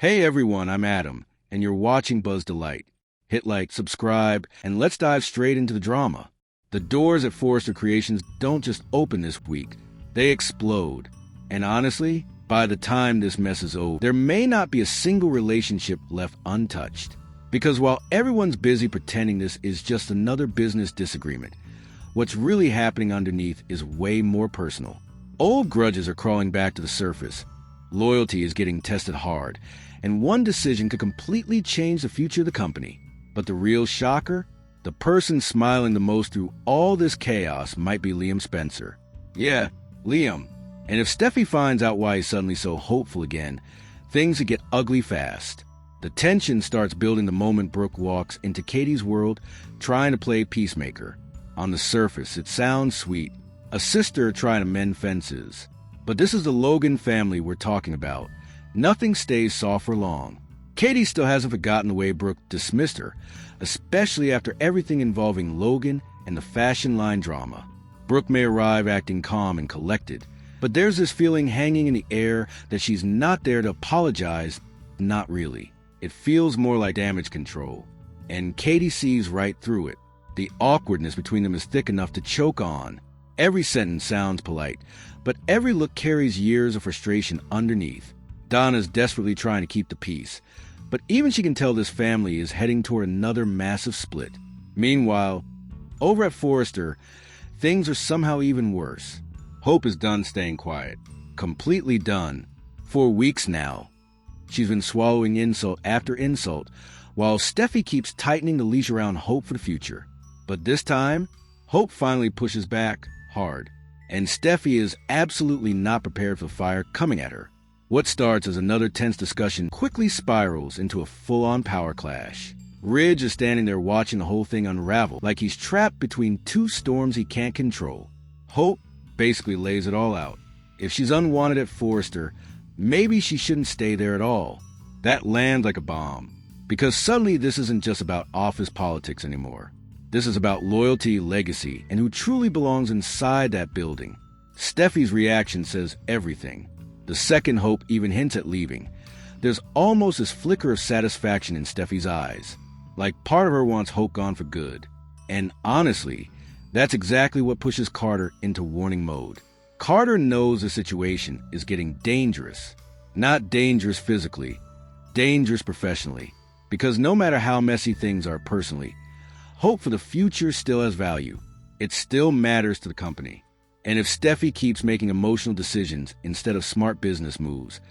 Hey everyone, I'm Adam, and you're watching Buzz Delight. Hit like, subscribe, and let's dive straight into the drama. The doors at Forrester Creations don't just open this week, they explode. And honestly, by the time this mess is over, there may not be a single relationship left untouched. Because while everyone's busy pretending this is just another business disagreement, what's really happening underneath is way more personal. Old grudges are crawling back to the surface. Loyalty is getting tested hard, and one decision could completely change the future of the company. But the real shocker? The person smiling the most through all this chaos might be Liam Spencer. Yeah, Liam. And if Steffy finds out why he's suddenly so hopeful again, things would get ugly fast. The tension starts building the moment Brooke walks into Katie's world, trying to play peacemaker. On the surface, it sounds sweet. A sister trying to mend fences. But this is the Logan family we're talking about. Nothing stays soft for long. Katie still hasn't forgotten the way Brooke dismissed her, especially after everything involving Logan and the fashion line drama. Brooke may arrive acting calm and collected, but there's this feeling hanging in the air that she's not there to apologize. Not really. It feels more like damage control. And Katie sees right through it. The awkwardness between them is thick enough to choke on. Every sentence sounds polite, but every look carries years of frustration underneath. Donna's desperately trying to keep the peace, but even she can tell this family is heading toward another massive split. Meanwhile, over at Forrester, things are somehow even worse. Hope is done staying quiet. Completely done. For weeks now. She's been swallowing insult after insult, while Steffy keeps tightening the leash around Hope for the future. But this time, Hope finally pushes back hard, and Steffy is absolutely not prepared for the fire coming at her. What starts as another tense discussion quickly spirals into a full-on power clash. Ridge is standing there watching the whole thing unravel, like he's trapped between two storms he can't control. Hope basically lays it all out. If she's unwanted at Forrester, maybe she shouldn't stay there at all. That lands like a bomb, because suddenly this isn't just about office politics anymore. This is about loyalty, legacy, and who truly belongs inside that building. Steffy's reaction says everything. The second Hope even hints at leaving. There's almost this flicker of satisfaction in Steffy's eyes, like part of her wants Hope gone for good. And honestly, that's exactly what pushes Carter into warning mode. Carter knows the situation is getting dangerous. Not dangerous physically, dangerous professionally. Because no matter how messy things are personally, Hope for the future still has value. It still matters to the company. And if Steffy keeps making emotional decisions instead of smart business moves,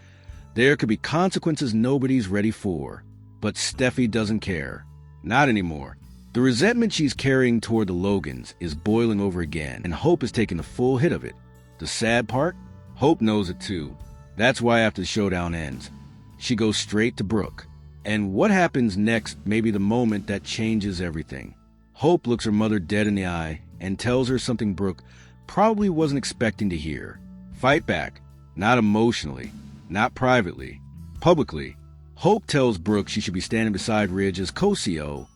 there could be consequences nobody's ready for. But Steffy doesn't care. Not anymore. The resentment she's carrying toward the Logans is boiling over again, and Hope is taking the full hit of it. The sad part? Hope knows it too. That's why after the showdown ends, she goes straight to Brooke. And what happens next may be the moment that changes everything. Hope looks her mother dead in the eye and tells her something Brooke probably wasn't expecting to hear. Fight back. Not emotionally. Not privately. Publicly. Hope tells Brooke she should be standing beside Ridge as co-CEO,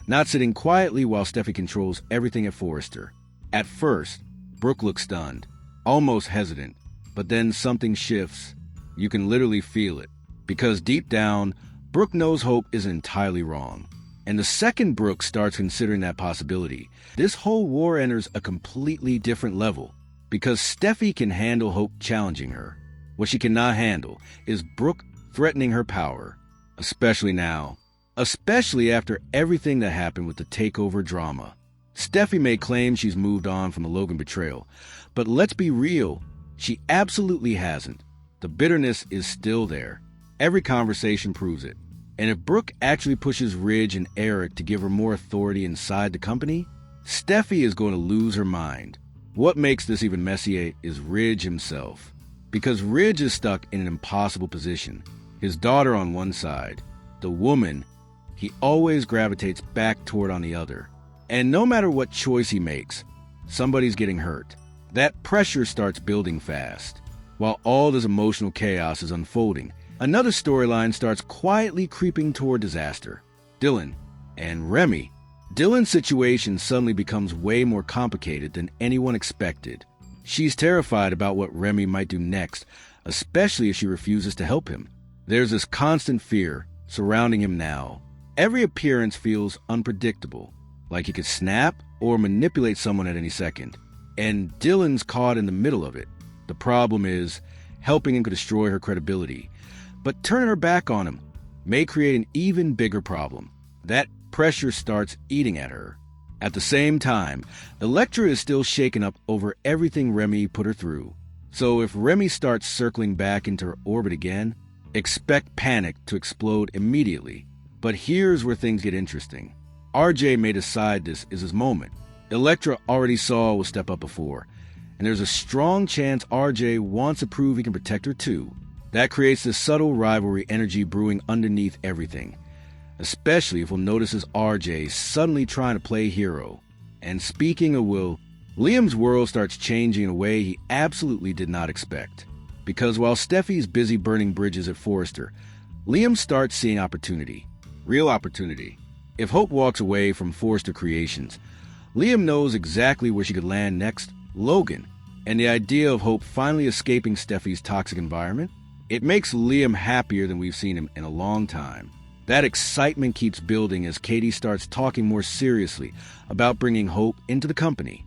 not sitting quietly while Steffy controls everything at Forrester. At first, Brooke looks stunned, almost hesitant, but then something shifts. You can literally feel it, because deep down, Brooke knows Hope isn't entirely wrong. And the second Brooke starts considering that possibility, this whole war enters a completely different level, because Steffy can handle Hope challenging her. What she cannot handle is Brooke threatening her power, especially now. Especially after everything that happened with the takeover drama. Steffy may claim she's moved on from the Logan betrayal, but let's be real, she absolutely hasn't. The bitterness is still there. Every conversation proves it. And if Brooke actually pushes Ridge and Eric to give her more authority inside the company, Steffy is going to lose her mind. What makes this even messier is Ridge himself. Because Ridge is stuck in an impossible position. His daughter on one side, the woman he always gravitates back toward on the other. And no matter what choice he makes, somebody's getting hurt. That pressure starts building fast. While all this emotional chaos is unfolding, another storyline starts quietly creeping toward disaster. Dylan and Remy. Dylan's situation suddenly becomes way more complicated than anyone expected. She's terrified about what Remy might do next, especially if she refuses to help him. There's this constant fear surrounding him now. Every appearance feels unpredictable, like he could snap or manipulate someone at any second. And Dylan's caught in the middle of it. The problem is, helping him could destroy her credibility. But turning her back on him may create an even bigger problem. That pressure starts eating at her. At the same time, Elektra is still shaken up over everything Remy put her through. So if Remy starts circling back into her orbit again, expect panic to explode immediately. But here's where things get interesting. RJ may decide this is his moment. Elektra already saw will step up before, and there's a strong chance RJ wants to prove he can protect her too. That creates this subtle rivalry energy brewing underneath everything, especially if we'll notice RJ suddenly trying to play hero. And speaking of Will, Liam's world starts changing in a way he absolutely did not expect. Because while Steffy's busy burning bridges at Forrester, Liam starts seeing opportunity. Real opportunity. If Hope walks away from Forrester Creations, Liam knows exactly where she could land next, Logan. And the idea of Hope finally escaping Steffy's toxic environment, it makes Liam happier than we've seen him in a long time. That excitement keeps building as Katie starts talking more seriously about bringing Hope into the company.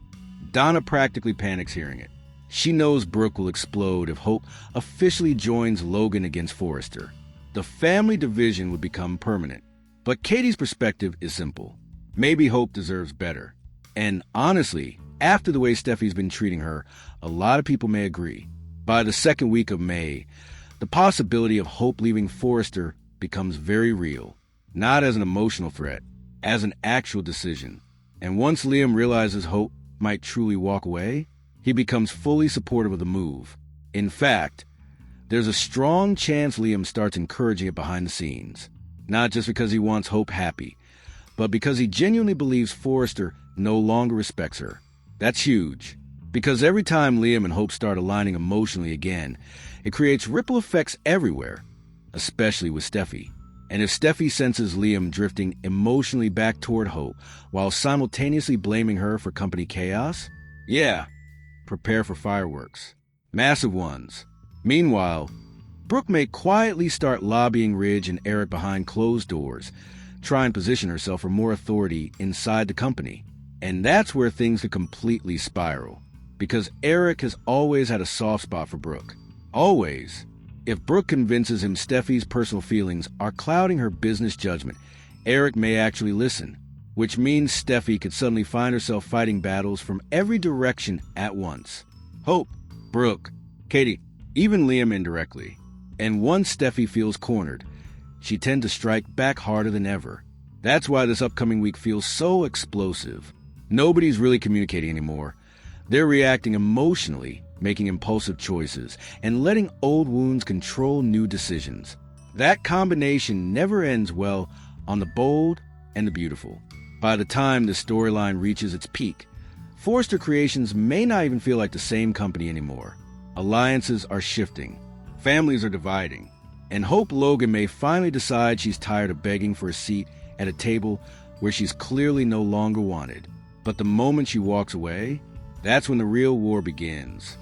Donna practically panics hearing it. She knows Brooke will explode if Hope officially joins Logan against Forrester. The family division would become permanent. But Katie's perspective is simple. Maybe Hope deserves better. And honestly, after the way Steffi's been treating her, a lot of people may agree. By the second week of May, the possibility of Hope leaving Forrester becomes very real. Not as an emotional threat, as an actual decision. And once Liam realizes Hope might truly walk away, he becomes fully supportive of the move. In fact, there's a strong chance Liam starts encouraging it behind the scenes. Not just because he wants Hope happy, but because he genuinely believes Forrester no longer respects her. That's huge, because every time Liam and Hope start aligning emotionally again, it creates ripple effects everywhere, especially with Steffy. And if Steffy senses Liam drifting emotionally back toward Hope while simultaneously blaming her for company chaos, yeah, prepare for fireworks. Massive ones. Meanwhile, Brooke may quietly start lobbying Ridge and Eric behind closed doors, try and position herself for more authority inside the company. And that's where things could completely spiral. Because Eric has always had a soft spot for Brooke. Always. If Brooke convinces him Steffi's personal feelings are clouding her business judgment, Eric may actually listen, which means Steffy could suddenly find herself fighting battles from every direction at once. Hope, Brooke, Katie, even Liam indirectly. And once Steffy feels cornered, she tends to strike back harder than ever. That's why this upcoming week feels so explosive. Nobody's really communicating anymore. They're reacting emotionally, making impulsive choices, and letting old wounds control new decisions. That combination never ends well on the bold and the beautiful. By the time the storyline reaches its peak, Forrester Creations may not even feel like the same company anymore. Alliances are shifting, families are dividing, and Hope Logan may finally decide she's tired of begging for a seat at a table where she's clearly no longer wanted. But the moment she walks away, that's when the real war begins.